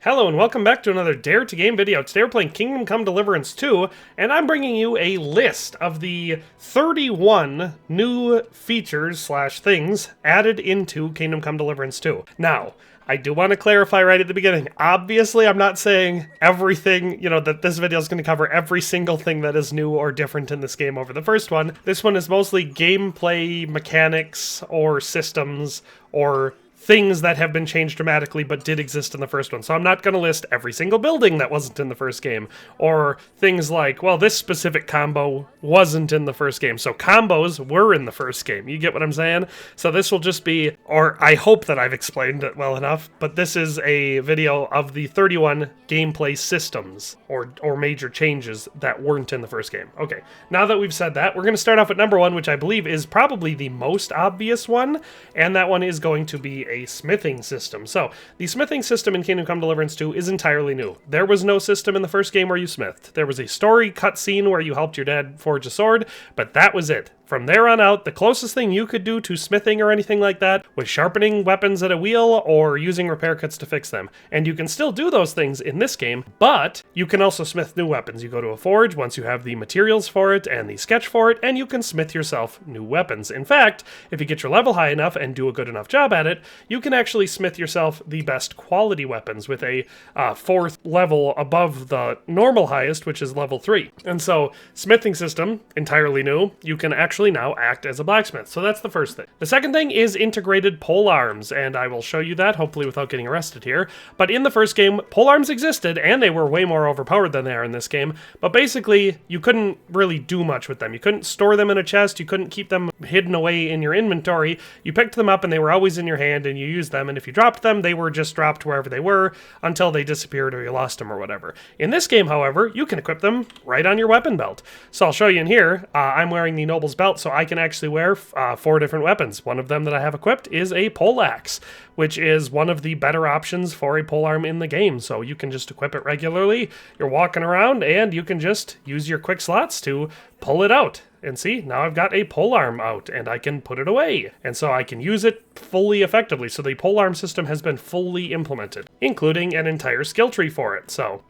Hello and welcome back to another Dare to Game video. Today we're playing Kingdom Come Deliverance 2, and I'm bringing you a list of the 31 new features slash things added into Kingdom Come Deliverance 2. Now, I do want to clarify right at the beginning. Obviously, I'm not saying everything, that this video is going to cover every single thing that is new or different in this game over the first one. This one is mostly gameplay mechanics or systems or things that have been changed dramatically but did exist in the first one. So I'm not going to list every single building that wasn't in the first game, or things like, well, this specific combo wasn't in the first game. So combos were in the first game. You get what I'm saying? So this will just be, or I hope that I've explained it well enough, but this is a video of the 31 gameplay systems or major changes that weren't in the first game. Okay, now that we've said that, we're going to start off at number 1, which I believe is probably the most obvious one, and that one is going to be a smithing system. So, the smithing system in Kingdom Come Deliverance 2 is entirely new. There was no system in the first game where you smithed. There was a story cutscene where you helped your dad forge a sword, but that was it. From there on out, the closest thing you could do to smithing or anything like that was sharpening weapons at a wheel or using repair kits to fix them. And you can still do those things in this game, but you can also smith new weapons. You go to a forge once you have the materials for it and the sketch for it, and you can smith yourself new weapons. In fact, if you get your level high enough and do a good enough job at it, you can actually smith yourself the best quality weapons with a 4th level above the normal highest, which is level 3. And so, smithing system, entirely new. You can actually now act as a blacksmith. So that's the first thing. The second thing is integrated polearms, and I will show you that, hopefully without getting arrested here. But in the first game, polearms existed, and they were way more overpowered than they are in this game. But basically, you couldn't really do much with them. You couldn't store them in a chest, you couldn't keep them hidden away in your inventory. You picked them up and they were always in your hand and you used them, and if you dropped them, they were just dropped wherever they were until they disappeared or you lost them or whatever. In this game, however, you can equip them right on your weapon belt. So I'll show you in here. I'm wearing the Noble's belt, so I can actually wear 4 different weapons. One of them that I have equipped is a poleaxe, which is one of the better options for a polearm in the game. So you can just equip it regularly, you're walking around, and you can just use your quick slots to pull it out. And see, now I've got a polearm out, and I can put it away. And so I can use it fully effectively. So the polearm system has been fully implemented, including an entire skill tree for it. So,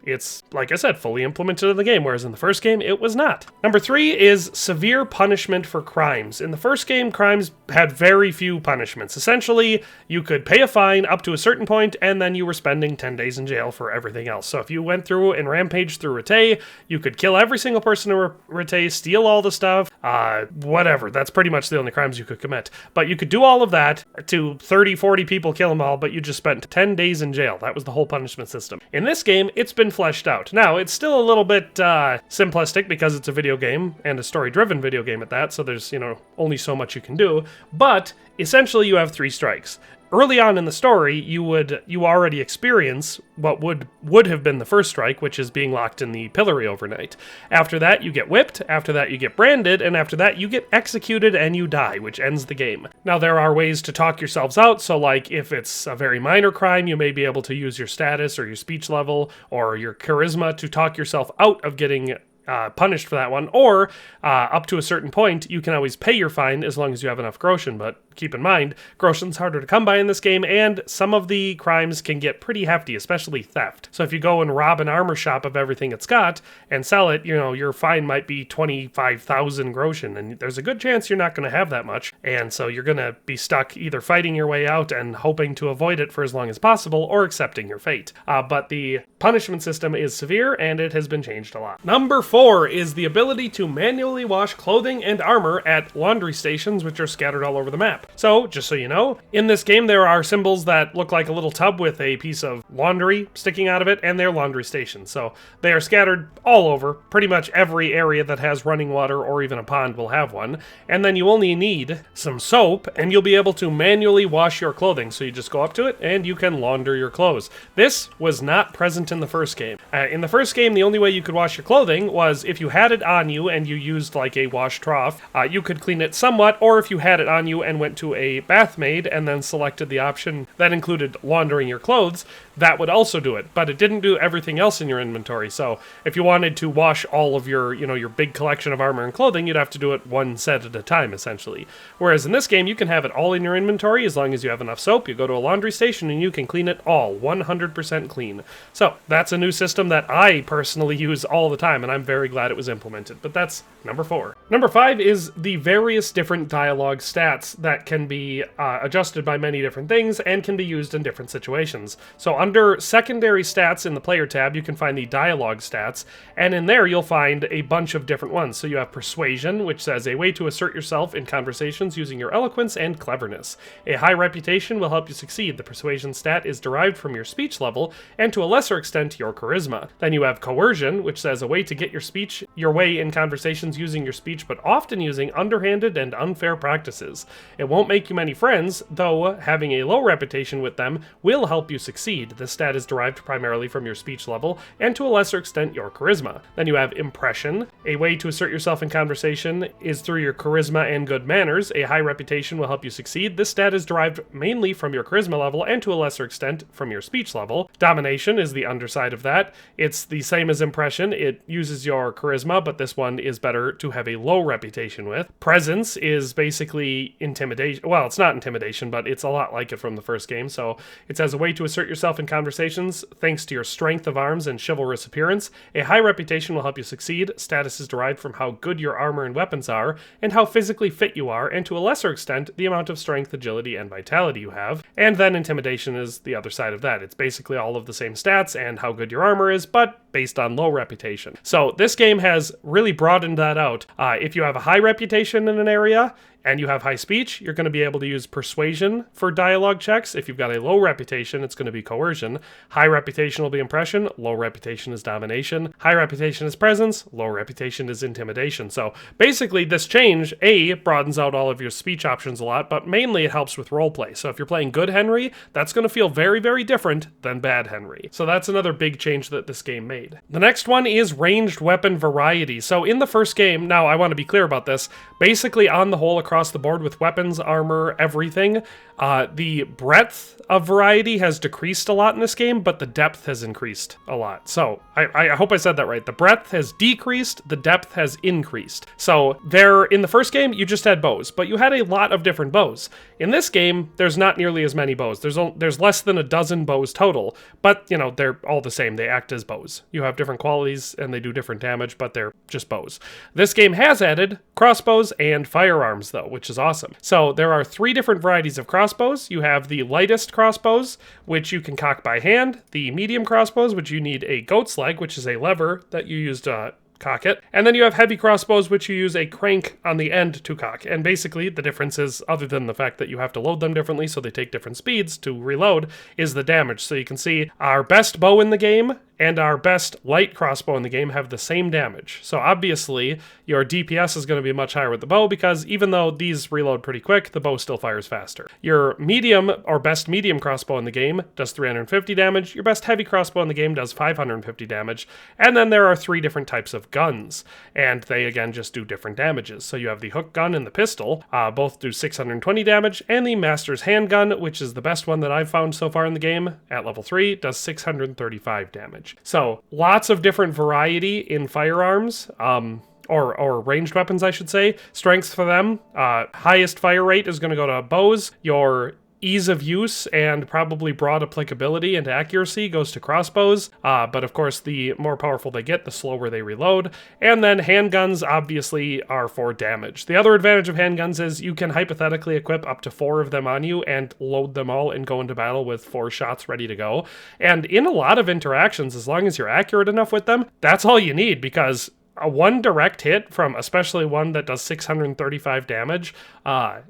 it's, like I said, fully implemented in the game, whereas in the first game, it was not. Number 3 is severe punishment for crimes. In the first game, crimes had very few punishments. Essentially, you could pay a fine up to a certain point, and then you were spending 10 days in jail for everything else. So if you went through and rampaged through Rattay, you could kill every single person in Rattay, steal all the stuff, whatever. That's pretty much the only crimes you could commit. But you could do all of that to 30, 40 people, kill them all, but you just spent 10 days in jail. That was the whole punishment system. In this game, it's been fleshed out. Now, it's still a little bit simplistic because it's a video game and a story-driven video game at that, so there's, only so much you can do, but essentially you have 3 strikes. Early on in the story, you already experience what would have been the first strike, which is being locked in the pillory overnight. After that, you get whipped, after that you get branded, and after that you get executed and you die, which ends the game. Now, there are ways to talk yourselves out, so like if it's a very minor crime, you may be able to use your status or your speech level or your charisma to talk yourself out of getting punished for that one, or up to a certain point, you can always pay your fine as long as you have enough groschen, but keep in mind, groschen's harder to come by in this game, and some of the crimes can get pretty hefty, especially theft. So if you go and rob an armor shop of everything it's got and sell it, your fine might be 25,000 groschen, and there's a good chance you're not going to have that much, and so you're going to be stuck either fighting your way out and hoping to avoid it for as long as possible, or accepting your fate. But the punishment system is severe, and it has been changed a lot. Number 4 is the ability to manually wash clothing and armor at laundry stations, which are scattered all over the map. So, just so you know, in this game there are symbols that look like a little tub with a piece of laundry sticking out of it, and they're laundry stations. So, they are scattered all over. Pretty much every area that has running water or even a pond will have one. And then you only need some soap, and you'll be able to manually wash your clothing. So you just go up to it, and you can launder your clothes. This was not present in the first game. In the first game, the only way you could wash your clothing was if you had it on you and you used like a wash trough, you could clean it somewhat, or if you had it on you and went to a bath maid and then selected the option that included laundering your clothes, that would also do it. But it didn't do everything else in your inventory. So if you wanted to wash all of your, your big collection of armor and clothing, you'd have to do it one set at a time, essentially. Whereas in this game, you can have it all in your inventory as long as you have enough soap. You go to a laundry station and you can clean it all, 100% clean. So that's a new system that I personally use all the time, and I'm very glad it was implemented. But that's number 4. Number 5 is the various different dialogue stats that can be adjusted by many different things and can be used in different situations. So under secondary stats in the player tab, you can find the dialogue stats, and in there you'll find a bunch of different ones. So you have persuasion, which says a way to assert yourself in conversations using your eloquence and cleverness. A high reputation will help you succeed. The persuasion stat is derived from your speech level and to a lesser extent your charisma. Then you have coercion, which says a way to get your way in conversations using your speech, but often using underhanded and unfair practices. It won't make you many friends, though having a low reputation with them will help you succeed. This stat is derived primarily from your speech level and to a lesser extent your charisma. Then you have impression. A way to assert yourself in conversation is through your charisma and good manners. A high reputation will help you succeed. This stat is derived mainly from your charisma level and to a lesser extent from your speech level. Domination is the underside of that. It's the same as impression. It uses your charisma, but this one is better to have a low reputation with. Presence is basically intimidation. Well, it's not intimidation, but it's a lot like it from the first game. So it says a way to assert yourself in conversations thanks to your strength of arms and chivalrous appearance. A high reputation will help you succeed. Status is derived from how good your armor and weapons are and how physically fit you are, and to a lesser extent the amount of strength, agility, and vitality you have. And then intimidation is the other side of that. It's basically all of the same stats and how good your armor is, but based on low reputation. So this game has really broadened that out. If you have a high reputation in an area and you have high speech, you're going to be able to use persuasion for dialogue checks. If you've got a low reputation, it's going to be coercion. High reputation will be impression. Low reputation is domination. High reputation is presence. Low reputation is intimidation. So basically this change, broadens out all of your speech options a lot, but mainly it helps with roleplay. So if you're playing good Henry, that's going to feel very, very different than bad Henry. So that's another big change that this game made. The next one is ranged weapon variety. So in the first game, now I want to be clear about this, basically on the whole across the board with weapons, armor, everything, the breadth of variety has decreased a lot in this game, but the depth has increased a lot. So I hope I said that right. The breadth has decreased, the depth has increased. So there, in the first game, you just had bows, but you had a lot of different bows. In this game, there's not nearly as many bows. There's less than a dozen bows total, but they're all the same. They act as bows. You have different qualities and they do different damage, but they're just bows. This game has added crossbows and firearms though, which is awesome. So there are 3 different varieties of crossbows. You have the lightest crossbows, which you can cock by hand, the medium crossbows, which you need a goat's leg, which is a lever that you use to cock it, and then you have heavy crossbows, which you use a crank on the end to cock. And basically the difference is, other than the fact that you have to load them differently so they take different speeds to reload, is the damage. So you can see our best bow in the game and our best light crossbow in the game have the same damage. So obviously your DPS is going to be much higher with the bow, because even though these reload pretty quick, the bow still fires faster. Your medium or best medium crossbow in the game does 350 damage. Your best heavy crossbow in the game does 550 damage. And then there are 3 different types of guns, and they again just do different damages. So you have the hook gun and the pistol, both do 620 damage, and the master's handgun, which is the best one that I've found so far in the game at level 3, does 635 damage. So lots of different variety in firearms, or ranged weapons, I should say. Strengths for them, highest fire rate is going to go to bows. Your ease of use and probably broad applicability and accuracy goes to crossbows, but of course the more powerful they get, the slower they reload. And then handguns obviously are for damage. The other advantage of handguns is you can hypothetically equip up to 4 of them on you and load them all and go into battle with 4 shots ready to go. And in a lot of interactions, as long as you're accurate enough with them, that's all you need, because a one direct hit from especially one that does 635 damage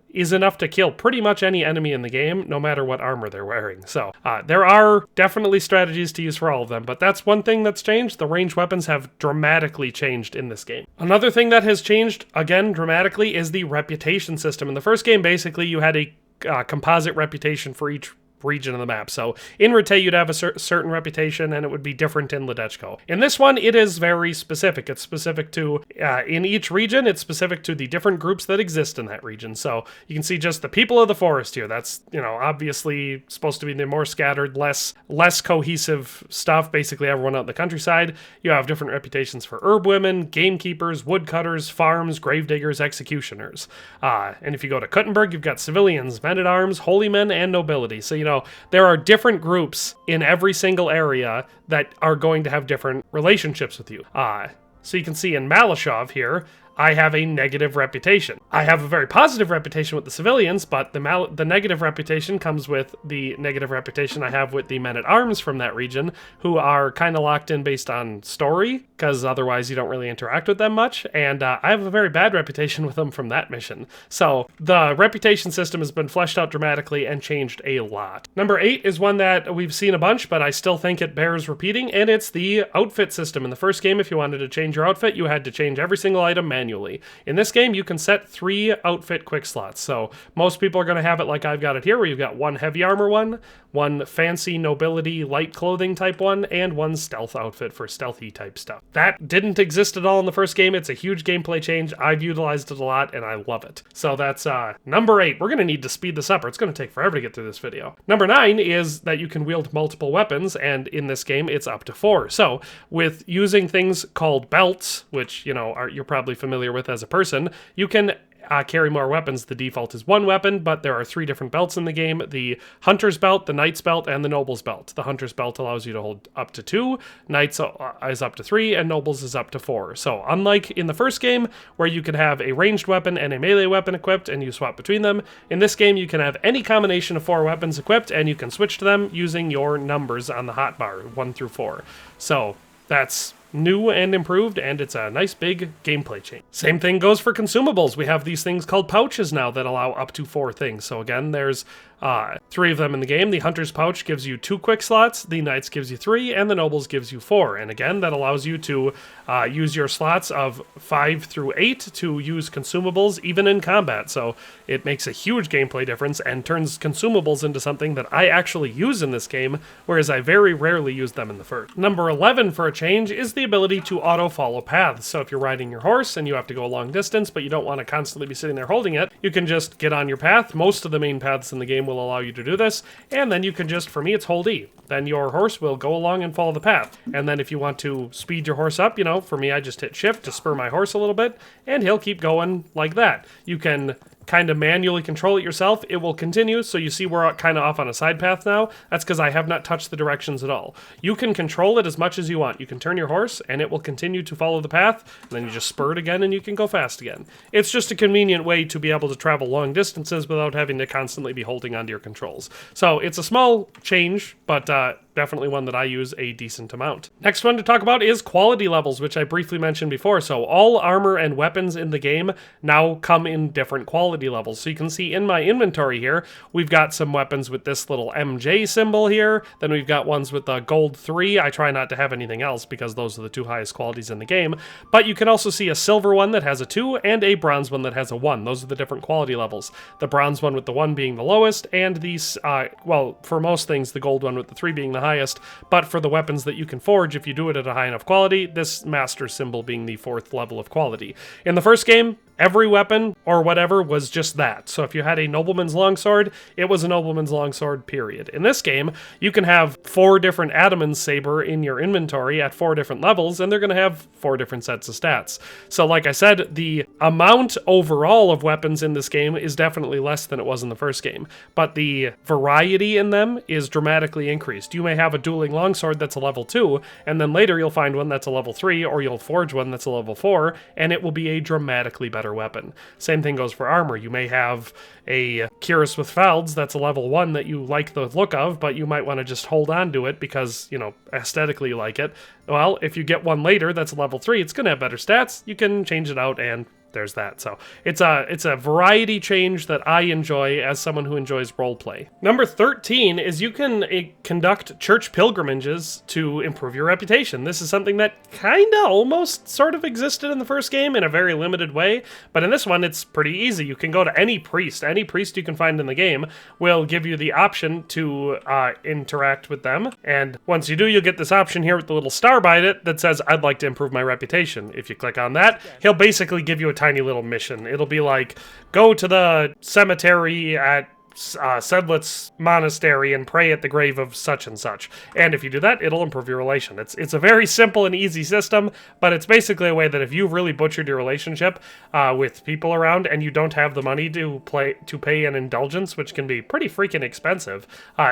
is enough to kill pretty much any enemy in the game, no matter what armor they're wearing. So there are definitely strategies to use for all of them, but that's one thing that's changed. The ranged weapons have dramatically changed in this game. Another thing that has changed, again, dramatically, is the reputation system. In the first game, basically, you had a composite reputation for each region of the map. So in Rete, you'd have a certain reputation, and it would be different in Ledechko. In this one, it is very specific. It's specific to, in each region, it's specific to the different groups that exist in that region. So you can see just the people of the forest here. That's, obviously supposed to be the more scattered, less cohesive stuff. Basically, everyone out in the countryside. You have different reputations for herb women, gamekeepers, woodcutters, farms, gravediggers, executioners. And if you go to Kuttenberg, you've got civilians, men-at-arms, holy men, and nobility. So, there are different groups in every single area that are going to have different relationships with you. So you can see in Malashov here, I have a negative reputation. I have a very positive reputation with the civilians, but the negative reputation comes with the negative reputation I have with the men-at-arms from that region, who are kind of locked in based on story, because otherwise you don't really interact with them much, and I have a very bad reputation with them from that mission. So the reputation system has been fleshed out dramatically and changed a lot. Number 8 is one that we've seen a bunch, but I still think it bears repeating, and it's the outfit system. In the first game, if you wanted to change your outfit, you had to change every single item manually. In this game, you can set 3 outfit quick slots. So most people are going to have it like I've got it here, where you've got 1 heavy armor one fancy nobility light clothing type one, and 1 stealth outfit for stealthy type stuff. That didn't exist at all in the first game. It's a huge gameplay change. I've utilized it a lot, and I love it. So that's number 8. We're going to need to speed this up, or it's going to take forever to get through this video. Number 9 is that you can wield multiple weapons, and in this game, it's up to 4. So with using things called belts, which, you're probably familiar with as a person, you can carry more weapons. The default is 1 weapon, but there are 3 different belts in the game: the Hunter's Belt, the Knight's Belt, and the Noble's Belt. The Hunter's Belt allows you to hold up to 2, Knight's is up to 3, and Noble's is up to 4. So unlike in the first game, where you could have a ranged weapon and a melee weapon equipped and you swap between them, in this game you can have any combination of 4 weapons equipped, and you can switch to them using your numbers on the hotbar, 1 through 4. So that's new and improved, and it's a nice big gameplay change. Same thing goes for consumables. We have these things called pouches now that allow up to 4 things. So again, there's 3 of them in the game. The Hunter's Pouch gives you 2 quick slots, the Knight's gives you 3, and the Noble's gives you 4. And again, that allows you to use your slots of 5 through 8 to use consumables even in combat. So it makes a huge gameplay difference and turns consumables into something that I actually use in this game, whereas I very rarely use them in the first. Number 11 for a change is the ability to auto-follow paths. So if you're riding your horse and you have to go a long distance, but you don't want to constantly be sitting there holding it, you can just get on your path. Most of the main paths in the game will allow you to do this, and then you can just, for me, it's hold E. Then your horse will go along and follow the path. And then if you want to speed your horse up, for me, I just hit shift to spur my horse a little bit, and he'll keep going like that. You can kind of manually control it yourself. It will continue, so you see we're kind of off on a side path now. That's because I have not touched the directions at all. You can control it as much as you want. You can turn your horse, and it will continue to follow the path, and then you just spur it again, and you can go fast again. It's just a convenient way to be able to travel long distances without having to constantly be holding onto your controls. So it's a small change, but definitely one that I use a decent amount. Next one to talk about is quality levels, which I briefly mentioned before. So all armor and weapons in the game now come in different quality levels. So you can see in my inventory here, we've got some weapons with this little MJ symbol here. Then we've got ones with the gold 3. I try not to have anything else because those are the 2 highest qualities in the game. But you can also see a silver one that has a 2 and a bronze one that has a 1. Those are the different quality levels. The bronze one with the 1 being the lowest, and these, well, for most things, the gold one with the 3 being the highest. But for the weapons that you can forge, if you do it at a high enough quality, this master symbol being the 4th level of quality. In the first game, every weapon or whatever was just that. So if you had a nobleman's longsword, it was a nobleman's longsword, period. In this game, you can have 4 different Ataman's saber in your inventory at 4 different levels, and they're going to have 4 different sets of stats. So like I said, the amount overall of weapons in this game is definitely less than it was in the first game, but the variety in them is dramatically increased. You may have a dueling longsword that's a level 2, and then later you'll find one that's a level 3, or you'll forge one that's a level 4, and it will be a dramatically better weapon. Same thing goes for armor. You may have a cuirass with Falds that's a level 1 that you like the look of, but you might want to just hold on to it because, aesthetically you like it. Well, if you get one later that's a level 3, it's going to have better stats. You can change it out and there's that. So it's a variety change that I enjoy as someone who enjoys roleplay. Number 13 is you can conduct church pilgrimages to improve your reputation. This is something that kinda almost sort of existed in the first game in a very limited way, but in this one it's pretty easy. You can go to any priest you can find in the game will give you the option to interact with them, and once you do, you'll get this option here with the little star by it that says, I'd like to improve my reputation. If you click on that, he'll basically give you a tiny little mission. It'll be like, go to the cemetery at Sedlitz Monastery and pray at the grave of such and such. And if you do that, it'll improve your relation. It's a very simple and easy system, but it's basically a way that if you've really butchered your relationship with people around and you don't have the money to pay an indulgence, which can be pretty freaking expensive,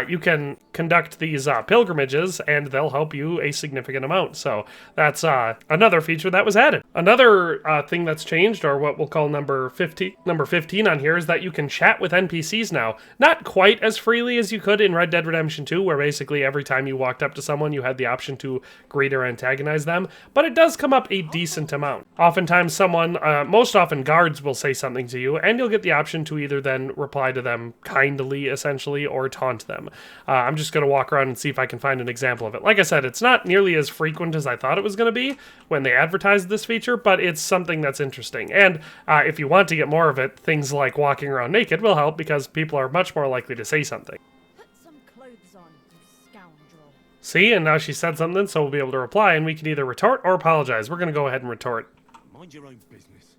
you can conduct these pilgrimages and they'll help you a significant amount. So that's another feature that was added. Another thing that's changed, or what we'll call number 15 on here, is that you can chat with NPCs now. Not quite as freely as you could in Red Dead Redemption 2, where basically every time you walked up to someone, you had the option to greet or antagonize them, but it does come up a decent amount. Oftentimes someone, most often guards, will say something to you, and you'll get the option to either then reply to them kindly, essentially, or taunt them. I'm just going to walk around and see if I can find an example of it. Like I said, it's not nearly as frequent as I thought it was going to be when they advertised this feature, but it's something that's interesting. And if you want to get more of it, things like walking around naked will help, because people are much more likely to say something. Put some clothes on, you scoundrel. See, and now she said something, so we'll be able to reply, and we can either retort or apologize. We're going to go ahead and retort. Mind your own business.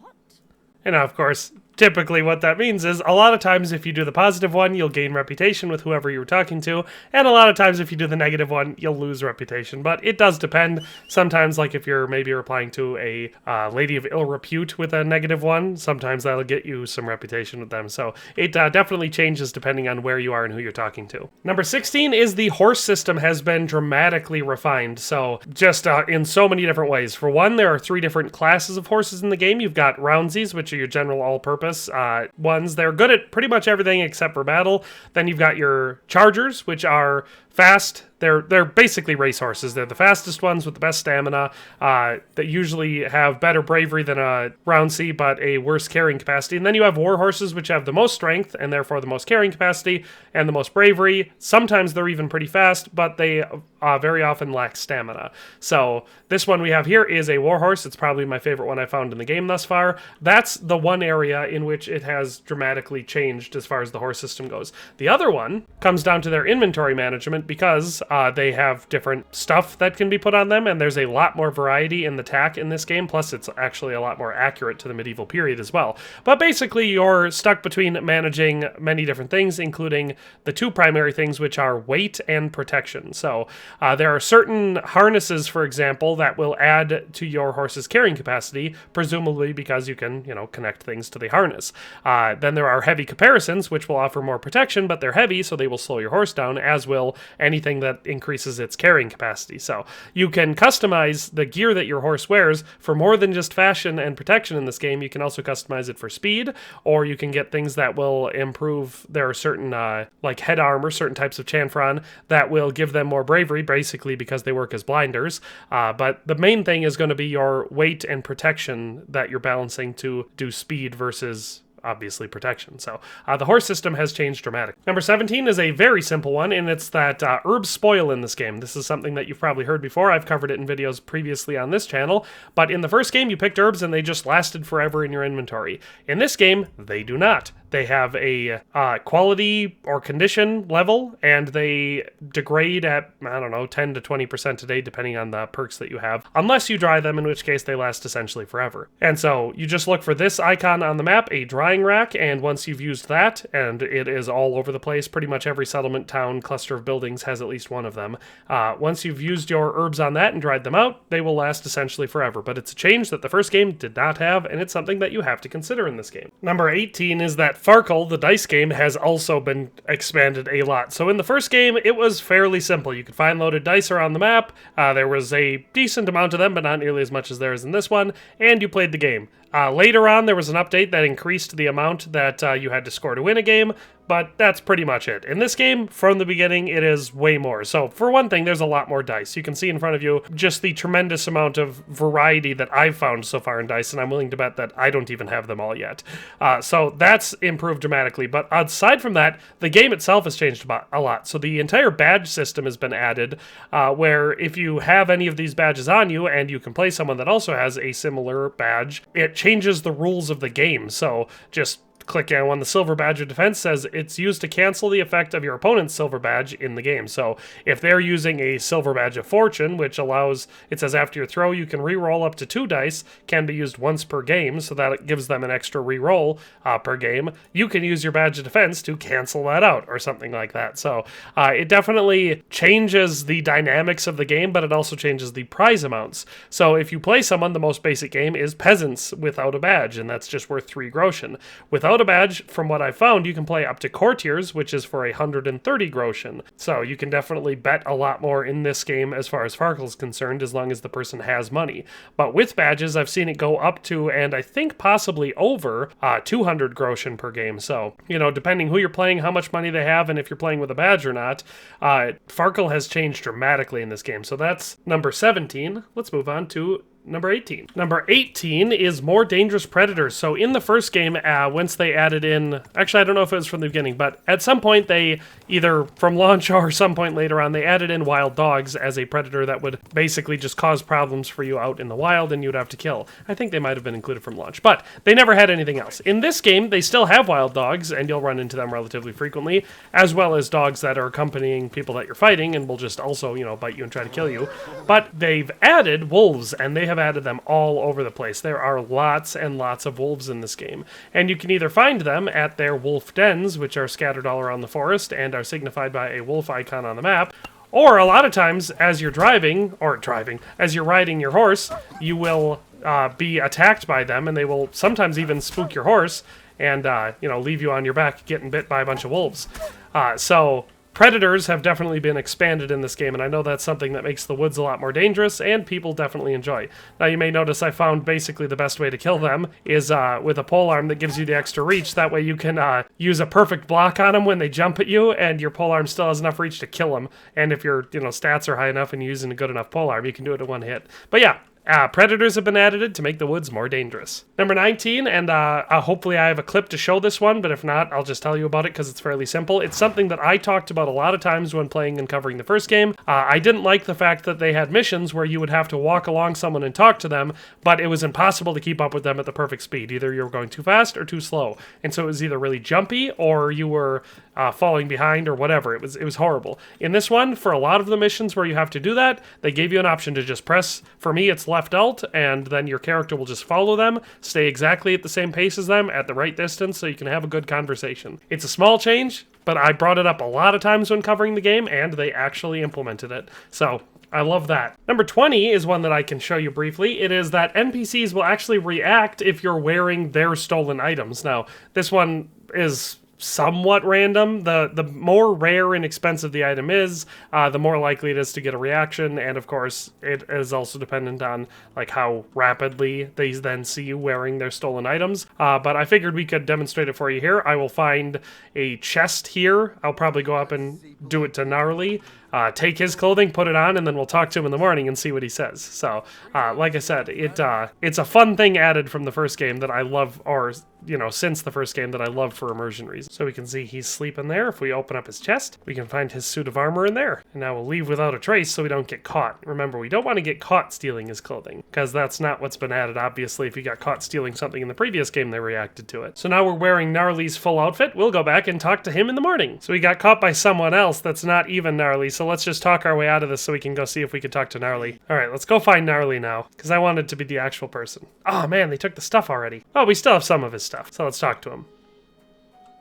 What? And now, of course, typically what that means is a lot of times if you do the positive one, you'll gain reputation with whoever you're talking to, and a lot of times if you do the negative one, you'll lose reputation. But it does depend. Sometimes, like if you're maybe replying to a lady of ill repute with a negative one, sometimes that'll get you some reputation with them. So it definitely changes depending on where you are and who you're talking to. Number 16 is the horse system has been dramatically refined. So just in so many different ways. For one, there are 3 different classes of horses in the game. You've got roundsies, which are your general all-purpose ones. They're good at pretty much everything except for battle. Then you've got your chargers, which are fast. They're basically racehorses. They're the fastest ones with the best stamina, that usually have better bravery than a roundsea, but a worse carrying capacity. And then you have war horses, which have the most strength and therefore the most carrying capacity and the most bravery. Sometimes they're even pretty fast, but they very often lack stamina. So this one we have here is a war horse. It's probably my favorite one I found in the game thus far. That's the one area in which it has dramatically changed as far as the horse system goes. The other one comes down to their inventory management, because they have different stuff that can be put on them, and there's a lot more variety in the tack in this game, plus it's actually a lot more accurate to the medieval period as well. But basically you're stuck between managing many different things, including the 2 primary things, which are weight and protection. So there are certain harnesses, for example, that will add to your horse's carrying capacity, presumably because you can, connect things to the harness. Then there are heavy caparisons, which will offer more protection, but they're heavy, so they will slow your horse down, as will anything that increases its carrying capacity. So you can customize the gear that your horse wears for more than just fashion and protection in this game. You can also customize it for speed, or you can get things that will improve. There are certain like head armor, certain types of chanfron that will give them more bravery, basically because they work as blinders. But the main thing is going to be your weight and protection that you're balancing to do speed versus obviously protection. So the horse system has changed dramatically. Number 17 is a very simple one, and it's that herbs spoil in this game. This is something that you've probably heard before. I've covered it in videos previously on this channel, but in the first game you picked herbs and they just lasted forever in your inventory. In this game, they do not. They have a quality or condition level, and they degrade at, 10 to 20% a day, depending on the perks that you have, unless you dry them, in which case they last essentially forever. And so you just look for this icon on the map, a drying rack, and once you've used that, and it is all over the place, pretty much every settlement, town, cluster of buildings has at least one of them. Once you've used your herbs on that and dried them out, they will last essentially forever. But it's a change that the first game did not have, and it's something that you have to consider in this game. Number 18 is that Farkle, the dice game, has also been expanded a lot. So in the first game, it was fairly simple. You could find loaded dice around the map. There was a decent amount of them, but not nearly as much as there is in this one, and you played the game. Later on, there was an update that increased the amount that you had to score to win a game, but that's pretty much it. In this game, from the beginning, it is way more. So, for one thing, there's a lot more dice. You can see in front of you just the tremendous amount of variety that I've found so far in dice, and I'm willing to bet that I don't even have them all yet. So, that's improved dramatically. But aside from that, the game itself has changed a lot. So, the entire badge system has been added, where if you have any of these badges on you, and you can play someone that also has a similar badge, it changes the rules of the game. So, just click on the silver badge of defense says it's used to cancel the effect of your opponent's silver badge in the game. So if they're using a silver badge of fortune, which allows, it says after your throw you can re-roll up to 2 dice, can be used once per game, so that gives them an extra re-roll per game, you can use your badge of defense to cancel that out or something like that. So it definitely changes the dynamics of the game, but it also changes the prize amounts. So if you play someone, the most basic game is peasants without a badge, and that's just worth 3 groschen. Without a badge, from what I found, you can play up to courtiers, which is for 130 groschen. So you can definitely bet a lot more in this game as far as Farkle is concerned, as long as the person has money. But with badges, I've seen it go up to, and I think possibly over, 200 groschen per game. So, you know, depending who you're playing, how much money they have, and if you're playing with a badge or not, Farkle has changed dramatically in this game. So that's number 17. Let's move on to number 18. Number 18 is more dangerous predators. So in the first game, once they added in, actually I don't know if it was from the beginning, but at some point they, either from launch or some point later on, they added in wild dogs as a predator that would basically just cause problems for you out in the wild and you'd have to kill. I think they might have been included from launch, but they never had anything else. In this game, they still have wild dogs, and you'll run into them relatively frequently, as well as dogs that are accompanying people that you're fighting and will just also, you know, bite you and try to kill you. But they've added wolves, and they have added them all over the place. There are lots and lots of wolves in this game, and you can either find them at their wolf dens, which are scattered all around the forest and are signified by a wolf icon on the map, or a lot of times as you're as you're riding your horse, you will be attacked by them, and they will sometimes even spook your horse and you know, leave you on your back getting bit by a bunch of wolves. So predators have definitely been expanded in this game, and I know that's something that makes the woods a lot more dangerous, and people definitely enjoy. Now, you may notice I found basically the best way to kill them is with a polearm that gives you the extra reach. That way you can use a perfect block on them when they jump at you, and your polearm still has enough reach to kill them. And if your stats are high enough and you're using a good enough polearm, you can do it in one hit. But yeah, predators have been added to make the woods more dangerous. Number 19, and hopefully I have a clip to show this one, but if not, I'll just tell you about it because it's fairly simple. It's something that I talked about a lot of times when playing and covering the first game. I didn't like the fact that they had missions where you would have to walk along someone and talk to them, but it was impossible to keep up with them at the perfect speed. Either you were going too fast or too slow. And so it was either really jumpy or you were falling behind or whatever. It was horrible. In this one, for a lot of the missions where you have to do that, they gave you an option to just press, for me it's left alt, and then your character will just follow them, stay exactly at the same pace as them at the right distance so you can have a good conversation. It's a small change, but I brought it up a lot of times when covering the game, and they actually implemented it. So I love that. Number 20 is one that I can show you briefly. It is that NPCs will actually react if you're wearing their stolen items. Now, this one is somewhat random. The more rare and expensive the item is, the more likely it is to get a reaction, and of course it is also dependent on like how rapidly they then see you wearing their stolen items. But I figured we could demonstrate it for you here. I will find a chest here. I'll probably go up and do it to Gnarly. Take his clothing, put it on, and then we'll talk to him in the morning and see what he says. So, like I said, it's a fun thing added from the first game that I love, or, since the first game that I love for immersion reasons. So we can see he's sleeping there. If we open up his chest, we can find his suit of armor in there. And now we'll leave without a trace so we don't get caught. Remember, we don't want to get caught stealing his clothing, because that's not what's been added. Obviously, if you got caught stealing something in the previous game, they reacted to it. So now we're wearing Gnarly's full outfit. We'll go back and talk to him in the morning. So we got caught by someone else that's not even Gnarly, so let's just talk our way out of this so we can go see if we can talk to Gnarly. Alright, let's go find Gnarly now, because I wanted to be the actual person. Oh man, they took the stuff already. Oh, we still have some of his stuff, so let's talk to him.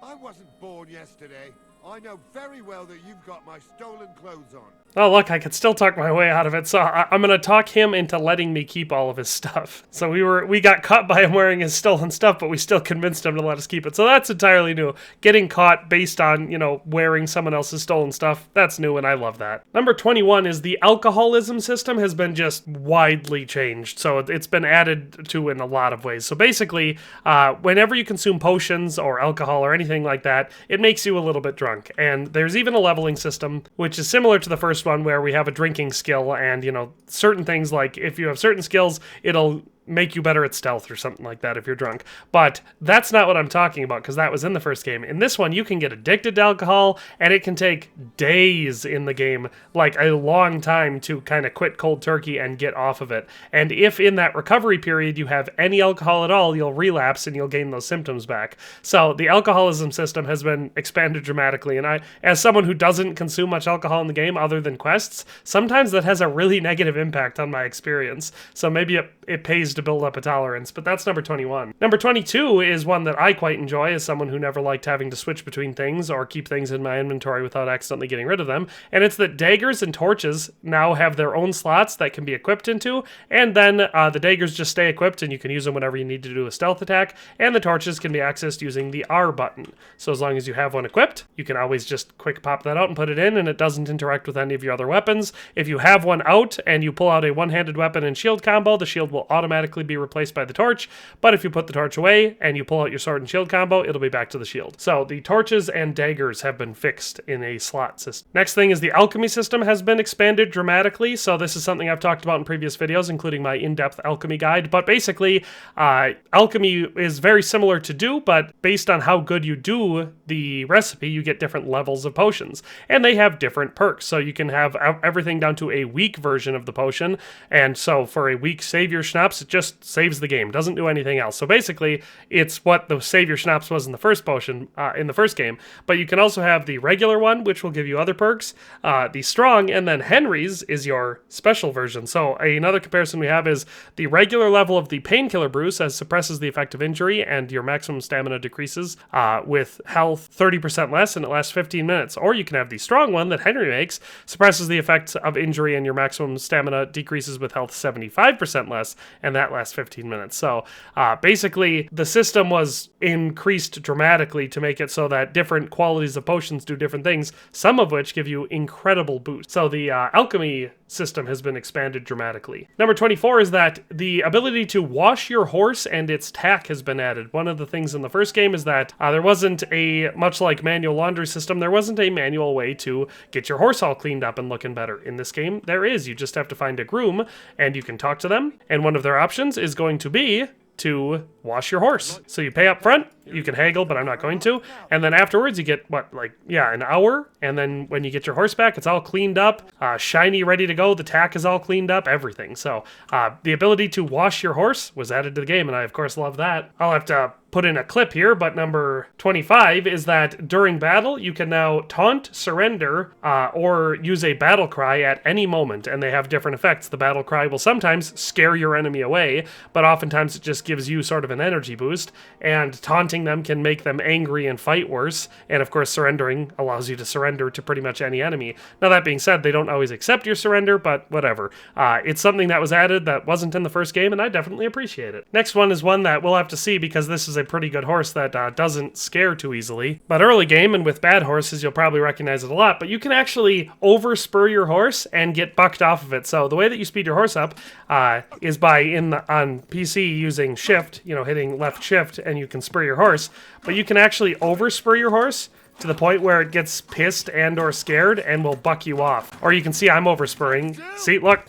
I wasn't born yesterday. I know very well that you've got my stolen clothes on. Oh, look, I could still talk my way out of it, so I'm gonna talk him into letting me keep all of his stuff. So we got caught by him wearing his stolen stuff, but we still convinced him to let us keep it. So that's entirely new. Getting caught based on, wearing someone else's stolen stuff, that's new, and I love that. Number 21 is the alcoholism system has been just widely changed. So it's been added to in a lot of ways. So basically, whenever you consume potions or alcohol or anything like that, it makes you a little bit drunk. And there's even a leveling system, which is similar to the first one where we have a drinking skill and, certain things like if you have certain skills, it'll make you better at stealth or something like that if you're drunk. But that's not what I'm talking about because that was in the first game. In this one, you can get addicted to alcohol and it can take days in the game, like a long time to kind of quit cold turkey and get off of it. And if in that recovery period you have any alcohol at all, you'll relapse and you'll gain those symptoms back. So the alcoholism system has been expanded dramatically. And I, as someone who doesn't consume much alcohol in the game other than quests, sometimes that has a really negative impact on my experience. So maybe it pays to build up a tolerance, but that's number 21. Number 22 is one that I quite enjoy as someone who never liked having to switch between things or keep things in my inventory without accidentally getting rid of them, and it's that daggers and torches now have their own slots that can be equipped into, and then the daggers just stay equipped and you can use them whenever you need to do a stealth attack, and the torches can be accessed using the R button. So as long as you have one equipped, you can always just quick pop that out and put it in, and it doesn't interact with any of your other weapons. If you have one out and you pull out a one-handed weapon and shield combo, the shield will automatically be replaced by the torch, but if you put the torch away and you pull out your sword and shield combo, it'll be back to the shield. So the torches and daggers have been fixed in a slot system. Next thing is the alchemy system has been expanded dramatically. So this is something I've talked about in previous videos, including my in-depth alchemy guide. But basically, alchemy is very similar to do, but based on how good you do the recipe, you get different levels of potions, and they have different perks. So you can have everything down to a weak version of the potion, and so for a weak savior schnapps, it just saves the game, doesn't do anything else. So basically, it's what the savior schnapps was in the first potion, in the first game, but you can also have the regular one, which will give you other perks, the strong, and then Henry's is your special version. So another comparison we have is the regular level of the painkiller brew suppresses the effect of injury, and your maximum stamina decreases with health 30% less, and it lasts 15 minutes. Or you can have the strong one that Henry makes, suppresses the effects of injury, and your maximum stamina decreases with health 75% less, and that lasts 15 minutes. So basically, the system was increased dramatically to make it so that different qualities of potions do different things, some of which give you incredible boosts. So the alchemy system has been expanded dramatically. Number 24 is that the ability to wash your horse and its tack has been added. One of the things in the first game is that there wasn't a, much like manual laundry system, there wasn't a manual way to get your horse all cleaned up and looking better. In this game, there is. You just have to find a groom and you can talk to them, and one of their options is going to be to wash your horse. So you pay up front, you can haggle, but I'm not going to. And then afterwards you get, an hour. And then when you get your horse back, it's all cleaned up, shiny, ready to go. The tack is all cleaned up, everything. So the ability to wash your horse was added to the game, and I, of course, love that. I'll have to put in a clip here, but number 25 is that during battle, you can now taunt, surrender, or use a battle cry at any moment, and they have different effects. The battle cry will sometimes scare your enemy away, but oftentimes it just gives you sort of an energy boost, and taunting them can make them angry and fight worse, and of course surrendering allows you to surrender to pretty much any enemy. Now that being said, they don't always accept your surrender, but whatever. It's something that was added that wasn't in the first game, and I definitely appreciate it. Next one is one that we'll have to see because this is a pretty good horse that doesn't scare too easily. But early game and with bad horses, you'll probably recognize it a lot, but you can actually overspur your horse and get bucked off of it. So the way that you speed your horse up is by on PC using shift, hitting left shift, and you can spur your horse, but you can actually overspur your horse to the point where it gets pissed and or scared and will buck you off. Or you can see I'm overspurring. See, look.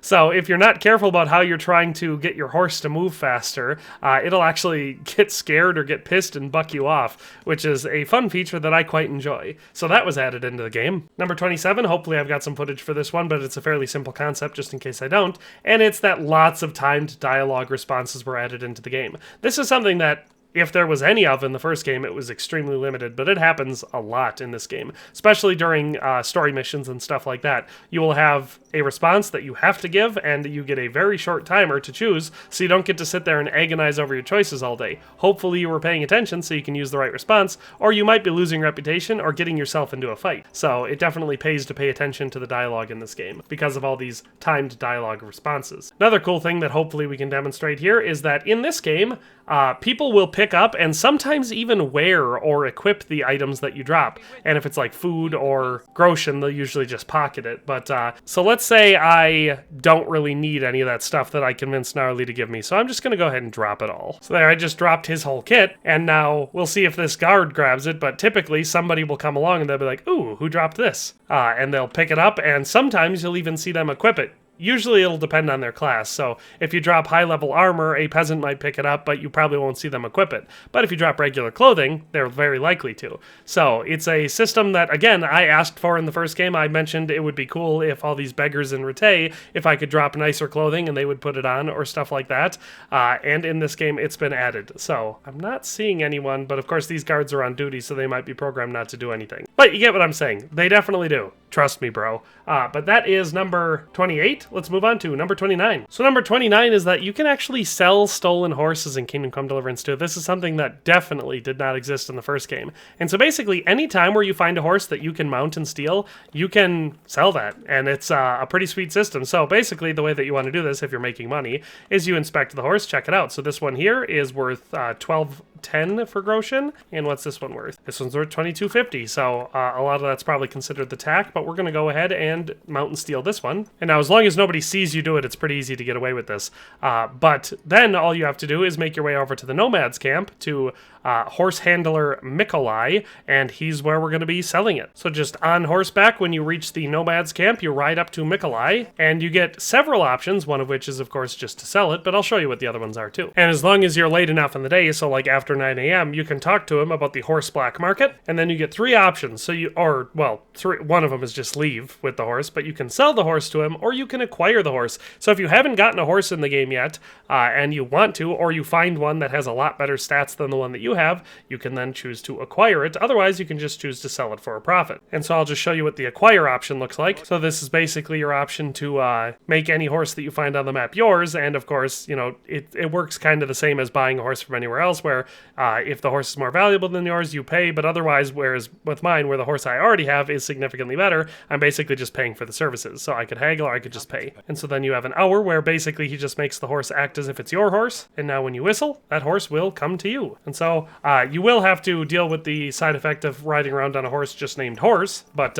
So if you're not careful about how you're trying to get your horse to move faster, it'll actually get scared or get pissed and buck you off, which is a fun feature that I quite enjoy. So that was added into the game. Number 27, hopefully I've got some footage for this one, but it's a fairly simple concept just in case I don't, and it's that lots of timed dialogue responses were added into the game. This is something that if there was any of in the first game, it was extremely limited, but it happens a lot in this game, especially during story missions and stuff like that. You will have a response that you have to give, and you get a very short timer to choose, so you don't get to sit there and agonize over your choices all day. Hopefully you were paying attention so you can use the right response, or you might be losing reputation or getting yourself into a fight. So it definitely pays to pay attention to the dialogue in this game because of all these timed dialogue responses. Another cool thing that hopefully we can demonstrate here is that in this game, people will pick up and sometimes even wear or equip the items that you drop. And if it's like food or grotion, they'll usually just pocket it. But so let's say I don't really need any of that stuff that I convinced Gnarly to give me. So I'm just going to go ahead and drop it all. So there, I just dropped his whole kit. And now we'll see if this guard grabs it. But typically somebody will come along and they'll be like, ooh, who dropped this? And they'll pick it up. And sometimes you'll even see them equip it. Usually it'll depend on their class, so if you drop high-level armor, a peasant might pick it up, but you probably won't see them equip it. But if you drop regular clothing, they're very likely to. So it's a system that, again, I asked for in the first game. I mentioned it would be cool if all these beggars in Rete, if I could drop nicer clothing and they would put it on or stuff like that. And in this game, it's been added. So I'm not seeing anyone, but of course these guards are on duty, so they might be programmed not to do anything. But you get what I'm saying. They definitely do. Trust me, bro. But that is number 28. Let's move on to number 29. So number 29 is that you can actually sell stolen horses in Kingdom Come Deliverance 2. This is something that definitely did not exist in the first game. And so basically, any time where you find a horse that you can mount and steal, you can sell that. And it's a pretty sweet system. So basically, the way that you want to do this, if you're making money, is you inspect the horse, check it out. So this one here is worth 12.10 for grotion. And what's this one worth? This one's worth 22.50. So a lot of that's probably considered the tack, but we're going to go ahead and mount and steal this one. And now, as long as nobody sees you do it, it's pretty easy to get away with this. But then all you have to do is make your way over to the Nomads camp to horse handler Mikolai, and he's where we're going to be selling it. So just on horseback, when you reach the Nomads camp, you ride up to Mikolai, and you get several options, one of which is, of course, just to sell it, but I'll show you what the other ones are, too. And as long as you're late enough in the day, so like after 9 a.m., you can talk to him about the horse black market, and then you get 3 options. So you, or, well, one of them is just leave with the horse, but you can sell the horse to him, or you can acquire the horse. So if you haven't gotten a horse in the game yet, and you want to, or you find one that has a lot better stats than the one that you have, you can then choose to acquire it. Otherwise, you can just choose to sell it for a profit. And so I'll just show you what the acquire option looks like. So this is basically your option to make any horse that you find on the map yours. And of course, you know, it works kind of the same as buying a horse from anywhere else, where if the horse is more valuable than yours, you pay. But otherwise, whereas with mine, where the horse I already have is significantly better, I'm basically just paying for the services. So I could haggle or I could just pay. And so then you have an hour where basically he just makes the horse act as if it's your horse. And now when you whistle, that horse will come to you. And so you will have to deal with the side effect of riding around on a horse just named Horse, but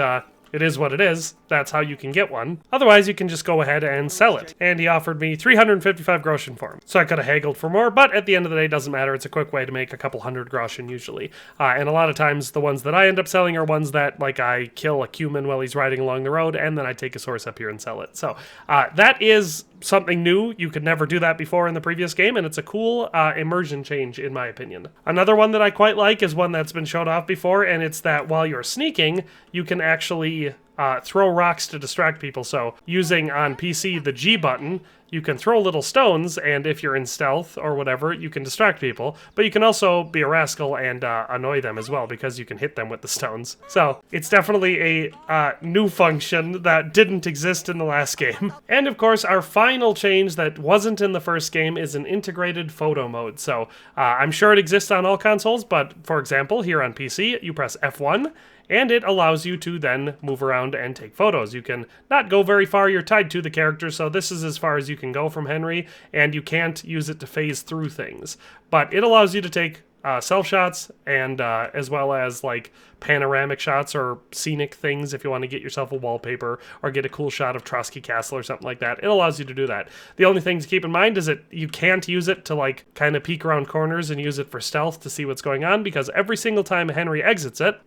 it is what it is. That's how you can get one. Otherwise, you can just go ahead and sell it. And he offered me 355 groschen for him. So I could have haggled for more, but at the end of the day, it doesn't matter. It's a quick way to make a couple hundred groschen usually. And a lot of times, the ones that I end up selling are ones that, like, I kill a cumin while he's riding along the road, and then I take his horse up here and sell it. So that is something new. You could never do that before in the previous game, and it's a cool immersion change, in my opinion. Another one that I quite like is one that's been showed off before, and it's that while you're sneaking, you can actually throw rocks to distract people. So using on PC the G button, you can throw little stones, and if you're in stealth or whatever, you can distract people. But you can also be a rascal and annoy them as well, because you can hit them with the stones. So it's definitely a new function that didn't exist in the last game. And of course, our final change that wasn't in the first game is an integrated photo mode. So I'm sure it exists on all consoles, but for example, here on PC, you press F1, and it allows you to then move around and take photos. You can not go very far, you're tied to the character, so this is as far as you can go from Henry, and you can't use it to phase through things. But it allows you to take self shots, and as well as like panoramic shots or scenic things if you want to get yourself a wallpaper or get a cool shot of Trotsky Castle or something like that. It allows you to do that. The only thing to keep in mind is that you can't use it to like kind of peek around corners and use it for stealth to see what's going on, because every single time Henry exits it,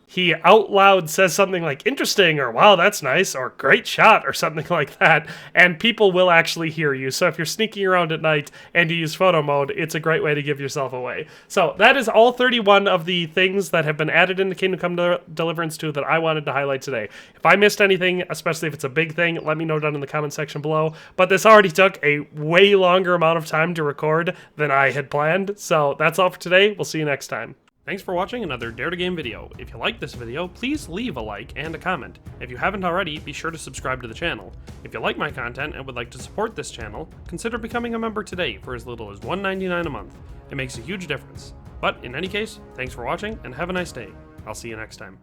he out loud says something like interesting or wow, that's nice or great shot or something like that, and people will actually hear you. So if you're sneaking around at night and you use photo mode, it's a great way to give yourself away. So that is all 31 of the things that have been added into Kingdom Come Deliverance 2 that I wanted to highlight today. If I missed anything, especially if it's a big thing, let me know down in the comment section below. But this already took a way longer amount of time to record than I had planned. So that's all for today. We'll see you next time. Thanks for watching another Dare to Game video. If you liked this video, please leave a like and a comment. If you haven't already, be sure to subscribe to the channel. If you like my content and would like to support this channel, consider becoming a member today for as little as $1.99 a month. It makes a huge difference. But in any case, thanks for watching and have a nice day. I'll see you next time.